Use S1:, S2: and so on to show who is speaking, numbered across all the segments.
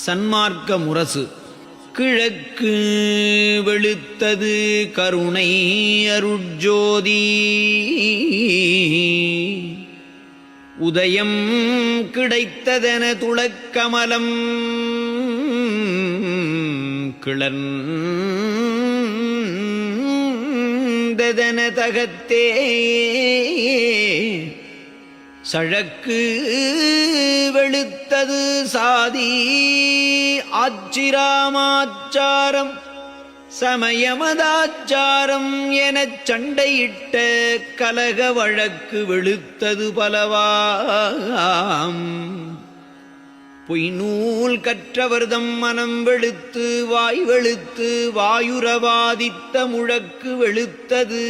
S1: சன்மார்க்க முரசு. கிழக்கு வெளுத்தது கருணை அருட்ஜோதி, உதயம் கிடைத்ததென துளக்கமலம் கிளர்ந்ததென தகத்தே, சழக்கு வெளுத்தது சாதி ஆச்சிராமாச்சாரம் சமயமதாச்சாரம் எனச் சண்டையிட்ட கலக வழக்கு வெளுத்தது பலவாம். பொய்நூல் கற்றவர்தம் மனம் வெளுத்து வாய் வெளுத்து வாயுரவாதித்த முழக்கு வெளுத்தது.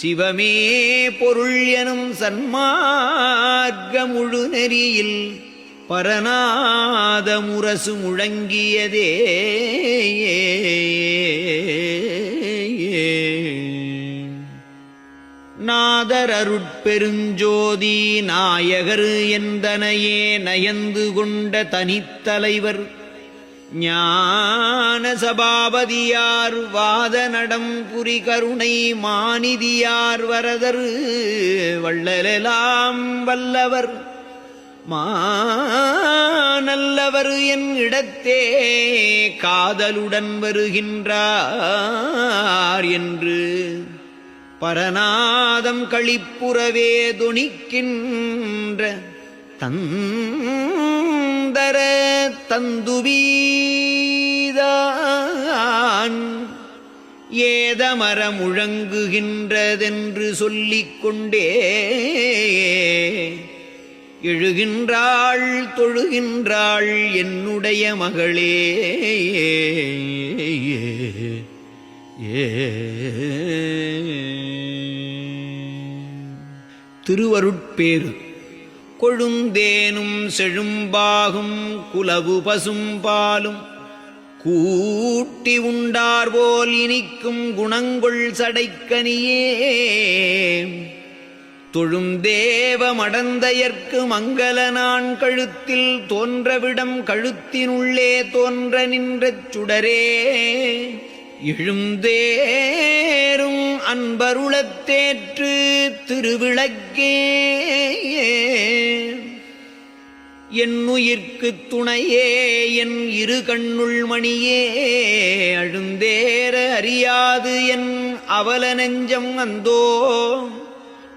S1: சிவமே பொருள் எனும் சன்மார்க்க முழு நெறியில் பரநாத முரசு முழங்கியதே. நாதர் அருட்பெருஞ்சோதி நாயகர் எந்தனையே நயந்து கொண்ட தனித்தலைவர் ஞான சபாபதியார் வாத நடம் புரி கருணை மாநிதியார் வரதர் வள்ளலெலாம் வல்லவர் மாநல்லவர் என் இடத்தே காதலுடன் வருகின்றார் என்று பரநாதம் களிப்புறவே தொனிக்கின்ற தந்தர தந்துவீதான் ஏதமர முழங்குகின்றதென்று சொல்லிக் கொண்டே எழுகின்றாள் தொழுகின்றாள் என்னுடைய மகளே. திருவருட்பேறு. கொழுந்தேனும் செழும்பாகும் குலவு பசும்பாலும் கூட்டி உண்டார் போல் இனிக்கும் குணங்கொள் சடைக்கனியே. தொழுந்தேவ மடந்தையர்க்கு மங்கள நான் கழுத்தில் தோன்றவிடம் கழுத்தினுள்ளே தோன்ற நின்ற சுடரே. எழுந்தேரும் அன்பருளத்தேற்று திருவிளக்கே. என்னுயிர்க்குத் துணையே என் இரு கண்ணுள் மணியே. அழுந்தேற அறியாது என் அவல நெஞ்சம் அந்தோ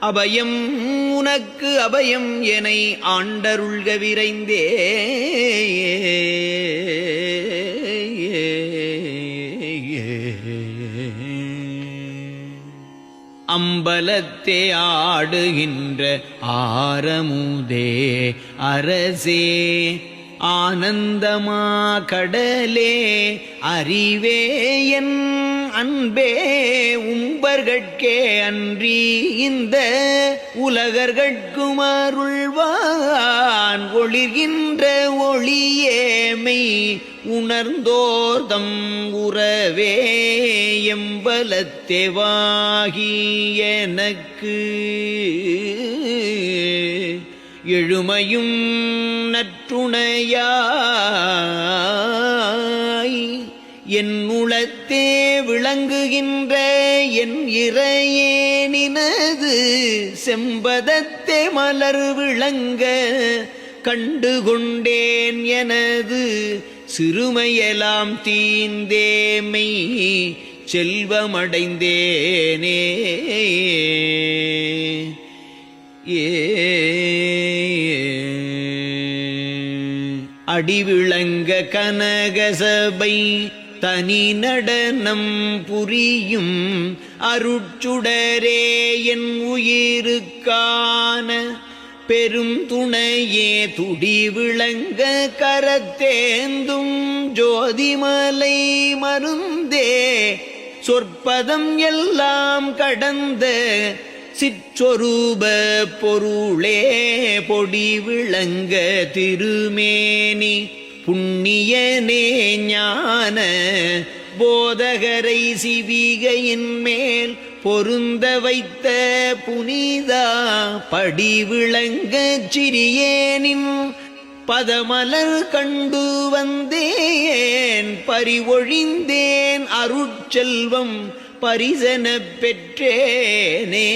S1: அபயம் உனக்கு அபயம் எனை ஆண்டருள்க விரைந்தே. அம்பலத்தே ஆடுகின்ற ஆரமுதே அரசே ஆனந்தமா கடலே அறிவே என் அன்பே உம்பர்கட்கே அன்றி இந்த உலகர்கட்கும் அருள்வான் ஒளிர்கின்ற ஒளியேமை உணர்ந்தோர்தம் உறவே. எம்பலத்தேவாகி எனக்கு எழுமையும் நற்றுணையாய் என்னுளத்தே விளங்குகின்ற என் இறையே நினது செம்பதத்தே மலர் விளங்க கண்டுகொண்டேன் எனது சிறுமையெல்லாம் தீந்தேமை செல்வமடைந்தேனே. அடிவிளங்க கனகசபை தனி நடனம் புரியும் அருட்சுடரே என் உயிருக்கான பெரும் துணையே. துடி விளங்க கரத்தேந்தும் ஜோதிமலை மருந்தே சொற்பதம் எல்லாம் கடந்த சிற்றொரூப பொருளே. பொடி விளங்க திருமேனி புண்ணியனே ஞான போதகரை சிவிகையின் மேல் பொருந்த வைத்த புனிதா படி விளங்கச் சிறியேனின் பதமலர் கண்டு வந்தேன் பறிவொழிந்தேன் அருட்செல்வம் பரிசனப் பெற்றேனே.